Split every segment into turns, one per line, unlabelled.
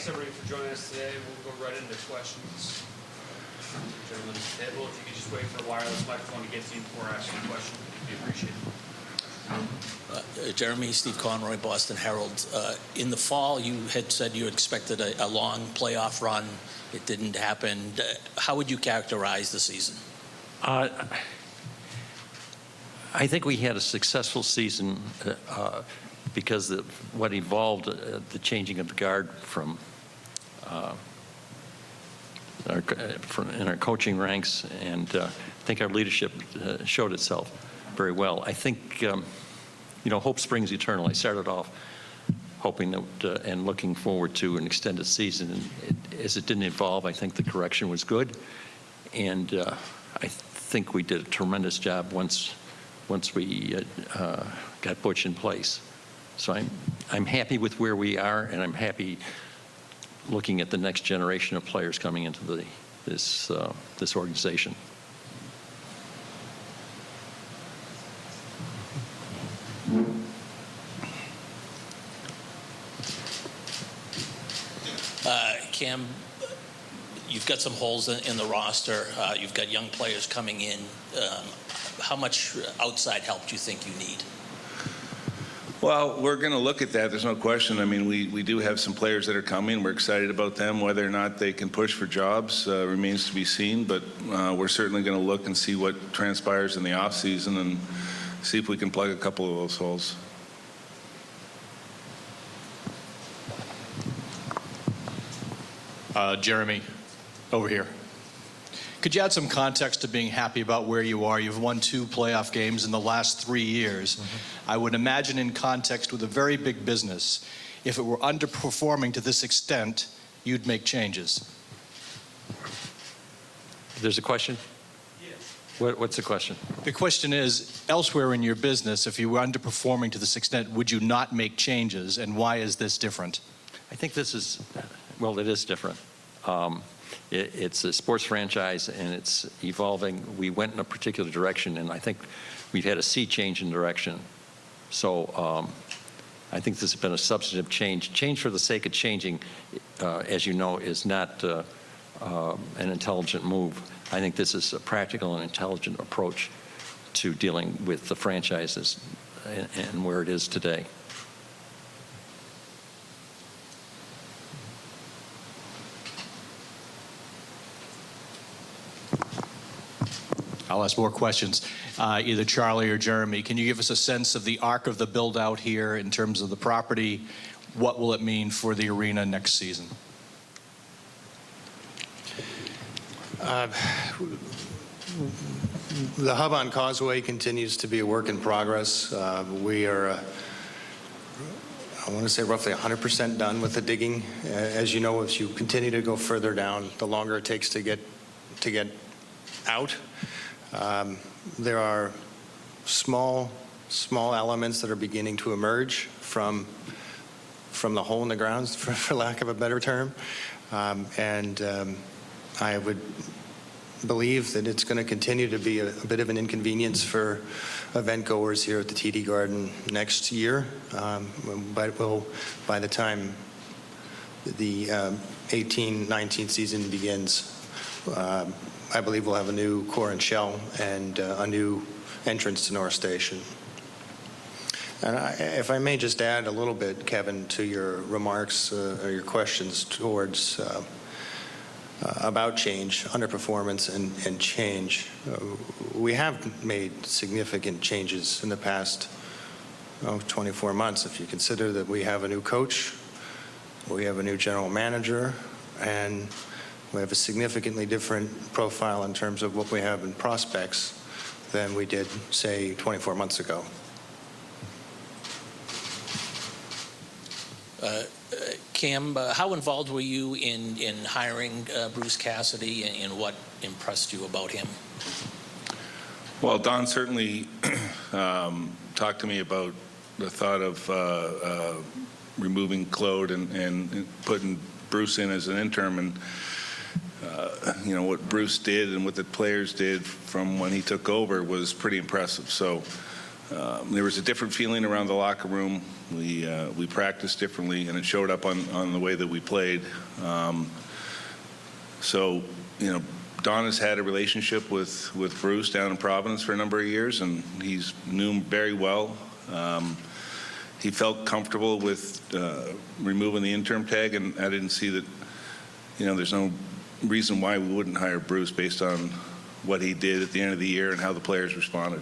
Thanks everybody for joining us today. We'll go right into questions. Gentlemen at the table, if you could just wait for a wireless microphone to get to you before asking a question, it'd be appreciated.
Jeremy, Steve Conroy, Boston Herald. In the fall, you had said you expected a long playoff run. It didn't happen. How would you characterize the season?
I think we had a successful season because of what evolved, the changing of the guard from in our coaching ranks, and I think our leadership showed itself very well. I think, hope springs eternal. I started off hoping that and looking forward to an extended season, and as it didn't evolve, I think the correction was good, and I think we did a tremendous job once we got Butch in place. So I'm happy with where we are, and I'm happy looking at the next generation of players coming into this organization.
Cam, you've got some holes in the roster. You've got young players coming in. How much outside help do you think you need?
Well, we're going to look at that. There's no question. I mean, we do have some players that are coming. We're excited about them. Whether or not they can push for jobs remains to be seen. But we're certainly going to look and see what transpires in the offseason and see if we can plug a couple of those holes.
Jeremy, over here. Could you add some context to being happy about where you are? You've won 2 playoff games in the last 3 years. Mm-hmm. I would imagine in context with a very big business, if it were underperforming to this extent, you'd make changes.
There's a question? Yes. What's the question?
The question is, elsewhere in your business, if you were underperforming to this extent, would you not make changes, and why is this different?
I think this is, well, it is different. It's a sports franchise, and it's evolving. We went in a particular direction, and I think we've had a sea change in direction. So I think this has been a substantive change. Change for the sake of changing, as you know, is not an intelligent move. I think this is a practical and intelligent approach to dealing with the franchises and where it is today.
I'll ask more questions. Either Charlie or Jeremy, can you give us a sense of the arc of the build-out here in terms of the property? What will it mean for the arena next season?
The hub on Causeway continues to be a work in progress. We are, I want to say, roughly 100% done with the digging. As you know, as you continue to go further down, the longer it takes to get out. There are small elements that are beginning to emerge from the hole in the ground, for lack of a better term, and I would believe that it's going to continue to be a bit of an inconvenience for event goers here at the TD Garden next year, but by the time the 18-19 season begins, I believe we'll have a new core and shell and a new entrance to North Station. And if I may just add a little bit, Kevin, to your remarks or your questions towards about change, underperformance, and change. We have made significant changes in the past 24 months. If you consider that we have a new coach, we have a new general manager, and we have a significantly different profile in terms of what we have in prospects than we did, say, 24 months ago.
Cam, how involved were you in hiring Bruce Cassidy, and what impressed you about him?
Well, Don certainly talked to me about the thought of removing Claude and putting Bruce in as an interim, and what Bruce did and what the players did from when he took over was pretty impressive. So There was a different feeling around the locker room. We practiced differently, and it showed up on the way that we played. So, Don has had a relationship with Bruce down in Providence for a number of years, and he's knew him very well. He felt comfortable with removing the interim tag, and I didn't see that, there's no reason why we wouldn't hire Bruce based on what he did at the end of the year and how the players responded.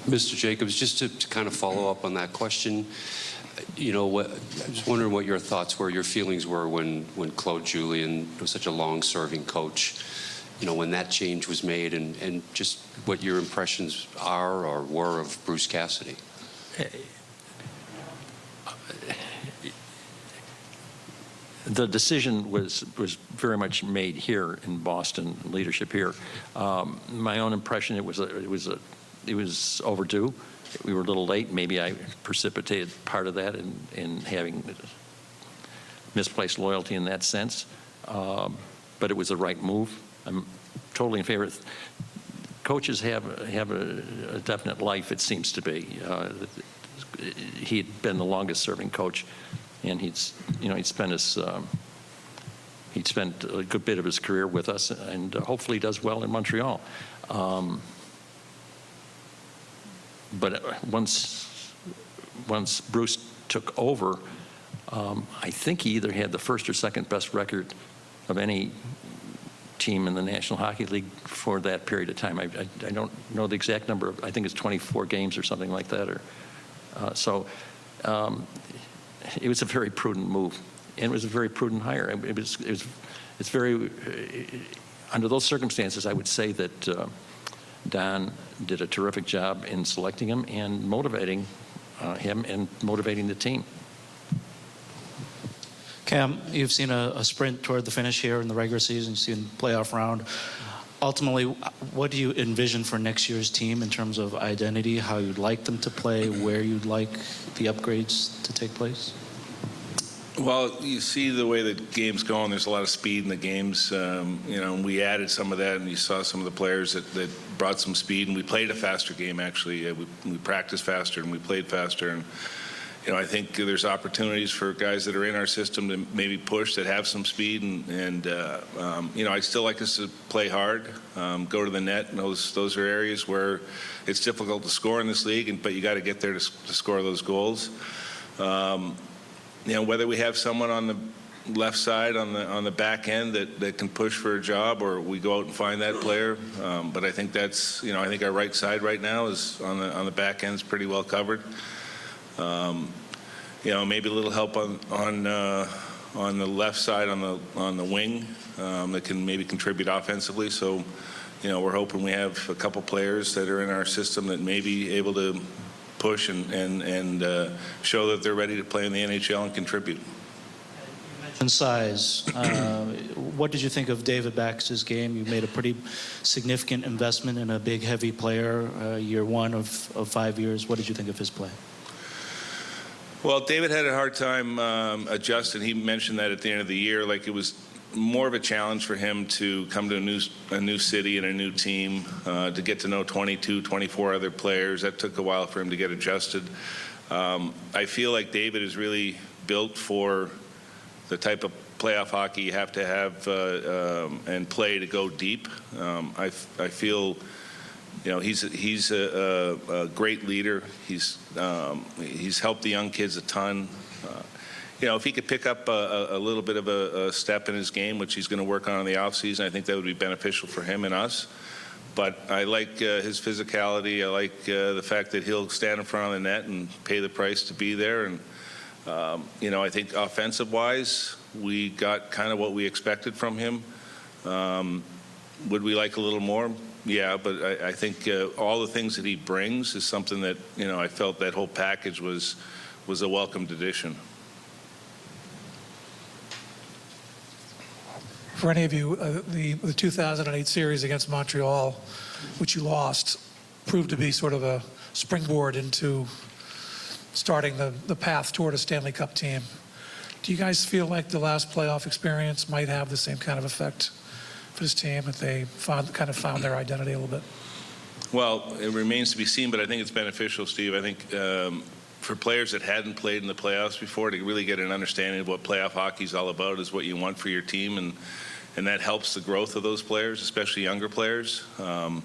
Mr. Jacobs, just to kind of follow up on that question, I was wondering what your thoughts were, your feelings were when Claude Julien was such a long-serving coach, when that change was made, and just what your impressions are or were of Bruce Cassidy.
The decision was very much made here in Boston, leadership here. My own impression, it was overdue. We were a little late. Maybe I precipitated part of that in having misplaced loyalty in that sense. But it was the right move. I'm totally in favor. Coaches have a definite life, it seems to be. He'd been the longest serving coach, and he'd spent a good bit of his career with us, and hopefully does well in Montreal. But once Bruce took over, I think he either had the first or second best record of any team in the National Hockey League for that period of time. I don't know the exact number. I think it's 24 games or something like that. So it was a very prudent move, and it was a very prudent hire. It's very under those circumstances, I would say that Don did a terrific job in selecting him and motivating him and motivating the team.
Cam, you've seen a sprint toward the finish here in the regular season. You've seen the playoff round. Ultimately, what do you envision for next year's team in terms of identity, how you'd like them to play, where you'd like the upgrades to take place?
Well, you see the way the game's going. There's a lot of speed in the games. We added some of that, and you saw some of the players that brought some speed, and we played a faster game, actually. We practiced faster, and we played faster. And, I think there's opportunities for guys that are in our system to maybe push, that have some speed. And I still like us to play hard, go to the net. And those are areas where it's difficult to score in this league, but you got to get there to score those goals. Whether we have someone on the left side on the back end that can push for a job, or we go out and find that player. But I think that's I think our right side right now is on the back end is pretty well covered. Maybe a little help on the left side on the wing that can maybe contribute offensively. So we're hoping we have a couple players that are in our system that may be able to push and show that they're ready to play in the NHL and contribute.
You mentioned size. What did you think of David Baxter's game? You made a pretty significant investment in a big, heavy player, year one of 5 years. What did you think of his play?
Well, David had a hard time adjusting. He mentioned that at the end of the year, like it was more of a challenge for him to come to a new city and a new team, to get to know 22, 24 other players. That took a while for him to get adjusted. I feel like David is really built for the type of playoff hockey you have to have and play to go deep. I feel he's a great leader. He's helped the young kids a ton. If he could pick up a little bit of a step in his game, which he's going to work on in the offseason, I think that would be beneficial for him and us. But I like his physicality. I like the fact that he'll stand in front of the net and pay the price to be there. And, I think offensive-wise, we got kind of what we expected from him. Would we like a little more? Yeah, but I think all the things that he brings is something that, I felt that whole package was a welcomed addition.
For any of you, the 2008 series against Montreal, which you lost, proved to be sort of a springboard into starting the path toward a Stanley Cup team. Do you guys feel like the last playoff experience might have the same kind of effect for this team, if they found their identity a little bit?
Well, it remains to be seen, but I think it's beneficial, Steve. I think for players that hadn't played in the playoffs before, to really get an understanding of what playoff hockey is all about, is what you want for your team, and that helps the growth of those players, especially younger players. And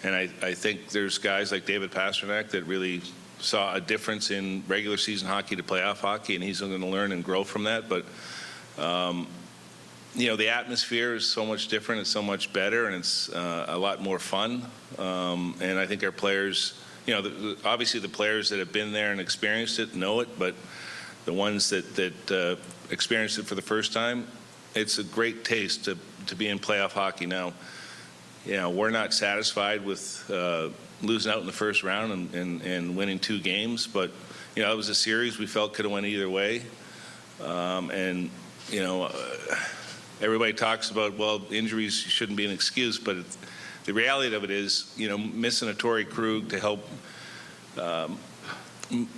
I think there's guys like David Pasternak that really saw a difference in regular season hockey to playoff hockey, and he's going to learn and grow from that. But the atmosphere is so much different, it's so much better, and it's a lot more fun. And I think our players, obviously the players that have been there and experienced it know it, but the ones that experienced it for the first time, it's a great taste to be in playoff hockey now. We're not satisfied with losing out in the first round and winning 2 games, but it was a series we felt could have went either way. Everybody talks about, well, injuries shouldn't be an excuse, but the reality of it is, missing a Torrey Krug to help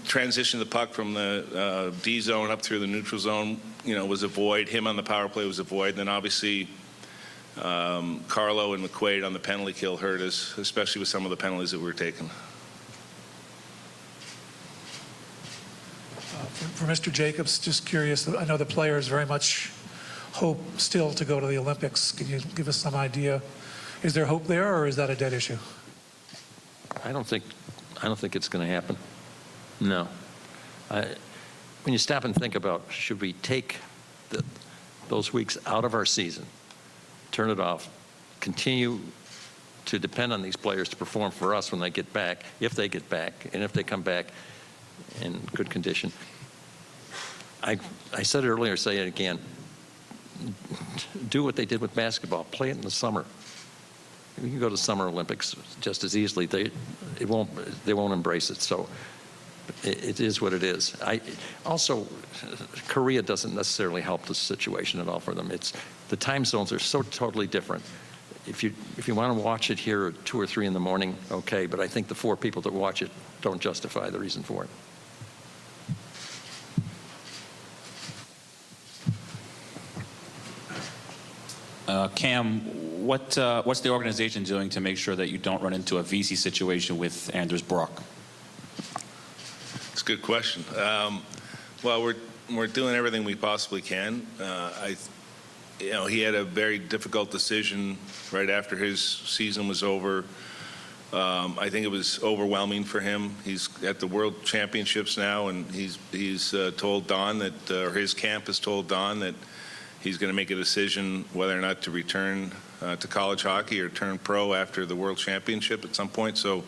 transition the puck from the D zone up through the neutral zone, was a void. Him on the power play was a void. And then obviously Carlo and McQuaid on the penalty kill hurt us, especially with some of the penalties that we were taking.
For Mr. Jacobs, just curious, I know the players very much hope still to go to the Olympics. Can you give us some idea? Is there hope there, or is that a dead issue?
I don't think it's going to happen. No. When you stop and think about, should we take those weeks out of our season, turn it off, continue to depend on these players to perform for us when they get back, if they get back, and if they come back in good condition? I said it earlier, say it again. Do what they did with basketball. Play it in the summer. You can go to Summer Olympics just as easily. They won't embrace it. So it is what it is. Also, Korea doesn't necessarily help the situation at all for them. The time zones are so totally different. If you want to watch it here at 2 or 3 in the morning, okay. But I think the 4 people that watch it don't justify the reason for it.
Cam, what's the organization doing to make sure that you don't run into a VC situation with Anders Brock?
It's a good question. Well, we're doing everything we possibly can. He had a very difficult decision right after his season was over. I think it was overwhelming for him. He's at the World Championships now, and he's told Don that, or his camp has told Don that he's going to make a decision whether or not to return to college hockey or turn pro after the World Championship at some point. So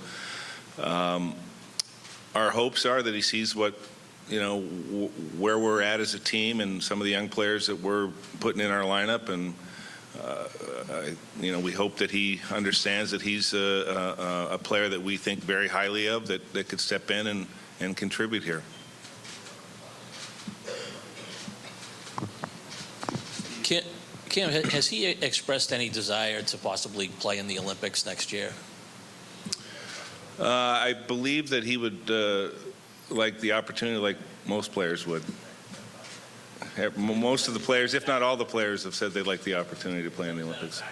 our hopes are that he sees what, where we're at as a team and some of the young players that we're putting in our lineup. And, we hope that he understands that he's a player that we think very highly of, that could step in and contribute here.
Cam, has he expressed any desire to possibly play in the Olympics next year?
I believe that he would like the opportunity like most players would. Most of the players, if not all the players, have said they'd like the opportunity to play in the Olympics.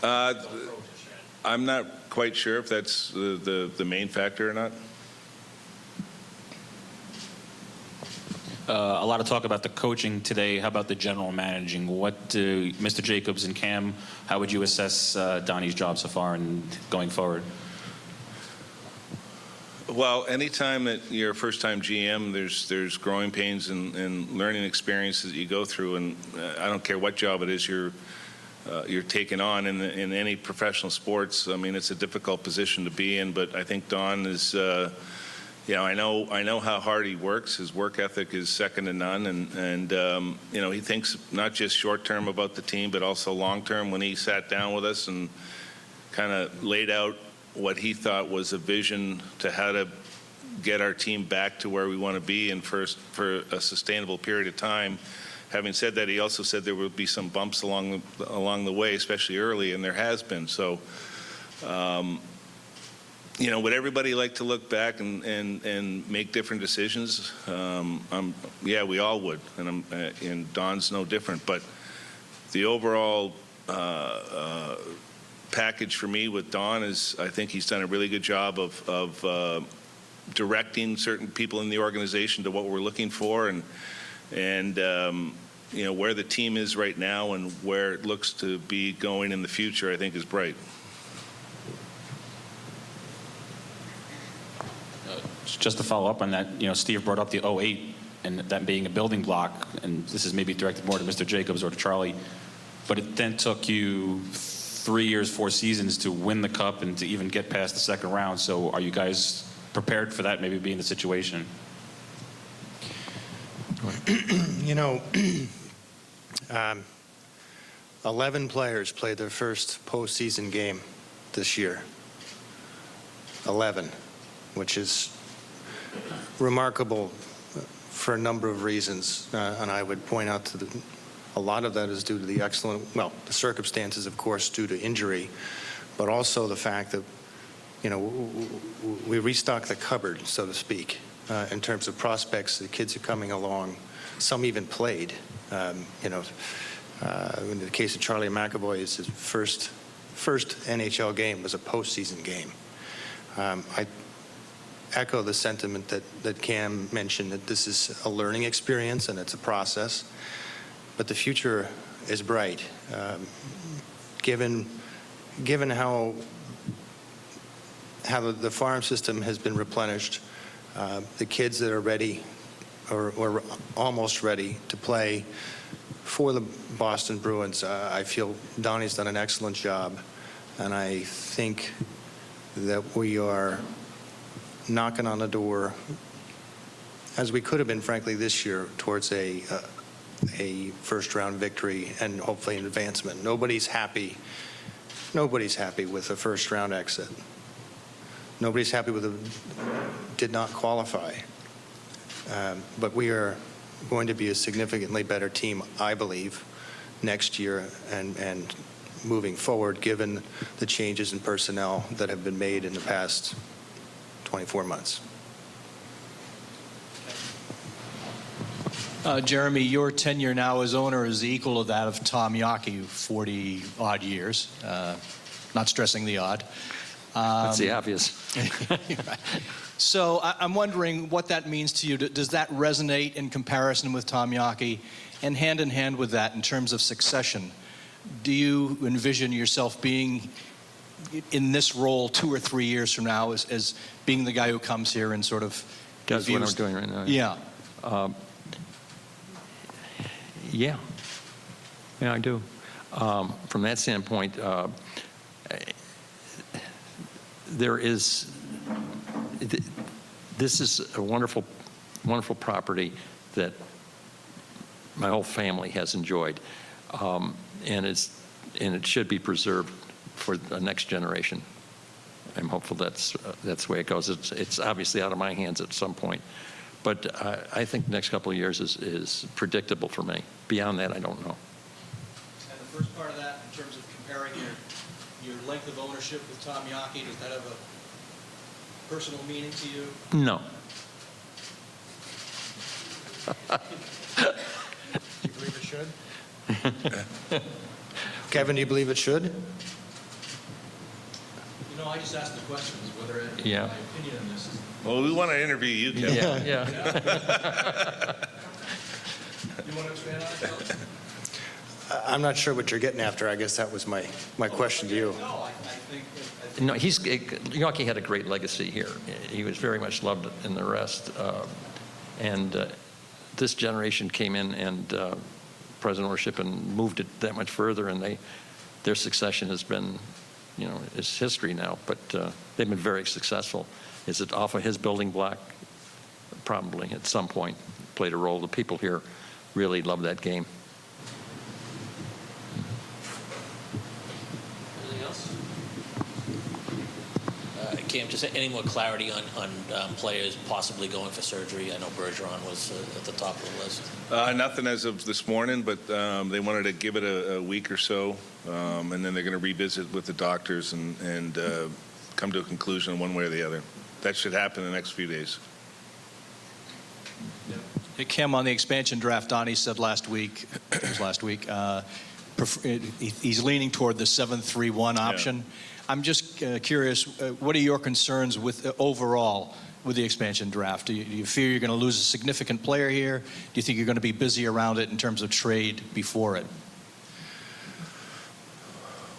I'm not quite sure if that's the main factor or not.
A lot of talk about the coaching today. How about the general managing? What do Mr. Jacobs and Cam, how would you assess Donnie's job so far and going forward?
Well, anytime that you're a first-time GM, there's growing pains and learning experiences that you go through, and I don't care what job it is you're taking on in any professional sports. I mean, it's a difficult position to be in, but I think Don is. I know how hard he works. His work ethic is second to none, and he thinks not just short term about the team, but also long term. When he sat down with us and kind of laid out what he thought was a vision to how to get our team back to where we want to be and for a sustainable period of time. Having said that, he also said there would be some bumps along the way, especially early, and there has been. So. would everybody like to look back and make different decisions? Yeah, we all would, and Don's no different. But the overall package for me with Don is, I think he's done a really good job of directing certain people in the organization to what we're looking for, and where the team is right now and where it looks to be going in the future, I think is bright.
Just to follow up on that, Steve brought up the 08 and that being a building block, and this is maybe directed more to Mr. Jacobs or to Charlie, but it then took you 3 years, 4 seasons to win the Cup and to even get past the second round. So are you guys prepared for that maybe being the situation?
11 players played their first postseason game this year. 11, which is remarkable for a number of reasons, and I would point out to a lot of that is due to the the circumstances, of course, due to injury, but also the fact that, we restocked the cupboard, so to speak, in terms of prospects. The kids are coming along. Some even played. In the case of Charlie McAvoy, his first NHL game was a postseason game. I echo the sentiment that Cam mentioned, that this is a learning experience and it's a process, but the future is bright. Given how the farm system has been replenished, the kids that are ready or almost ready to play for the Boston Bruins, I feel Donnie's done an excellent job, and I think that we are knocking on the door, as we could have been, frankly, this year, towards a first-round victory and hopefully an advancement. Nobody's happy with a first-round exit. Nobody's happy with did not qualify. But we are going to be a significantly better team, I believe, next year and moving forward, given the changes in personnel that have been made in the past 24 months.
Jeremy, your tenure now as owner is equal to that of Tom Yawkey, 40-odd years. Not stressing the odd.
That's the obvious.
So I'm wondering what that means to you. Does that resonate in comparison with Tom Yawkey? And hand in hand with that, in terms of succession, do you envision yourself being in this role 2 or 3 years from now as being the guy who comes here and sort of
does what I'm doing right now?
Yeah.
Yeah, I do. From that standpoint, this is a wonderful property that my whole family has enjoyed, and it should be preserved for the next generation. I'm hopeful that's the way it goes. It's obviously out of my hands at some point, but I think the next couple of years is predictable for me. Beyond that, I don't know.
And the first part of that, in terms of comparing your length of ownership with Tom Yawkey, does that have a personal meaning to you?
No.
Do you believe it should? Kevin, do you believe it should?
I just asked the questions, whether
Yeah.
my opinion on this is...
Well, we want to interview you, Kevin.
Yeah.
You want to expand on it?
I'm not sure what you're getting after. I guess that was my question to you.
No, I think...
No, Yawkey had a great legacy here. He was very much loved in the rest. And this generation came in and present ownership and moved it that much further, and their succession has been, it's history now, but they've been very successful. Is it off of his building block? Probably at some point played a role. The people here really love that game.
Anything else? Cam, just any more clarity on players possibly going for surgery? I know Bergeron was at the top of the list.
Nothing as of this morning, but they wanted to give it a week or so, and then they're going to revisit with the doctors and come to a conclusion one way or the other. That should happen in the next few days.
Hey, Cam, on the expansion draft, Donnie said last week, it was last week, he's leaning toward the 7-3-1 option. I'm just curious, what are your concerns with overall with the expansion draft? Do you fear you're going to lose a significant player here? Do you think you're going to be busy around it in terms of trade before it?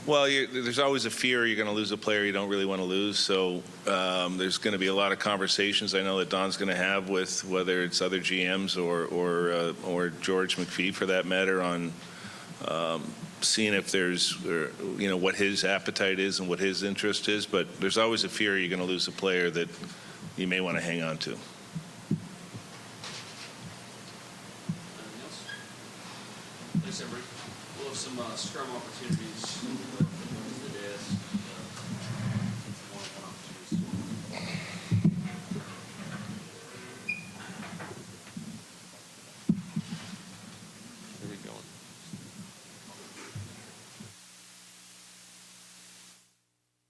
Well, there's always a fear you're going to lose a player you don't really want to lose. So there's going to be a lot of conversations I know that Don's going to have with whether it's other GMs or George McPhee for that matter on seeing if there's what his appetite is and what his interest is. But there's always a fear you're going to lose a player that you may want to hang on to.
Anything else? Thanks, everybody. We'll have some scrum opportunities.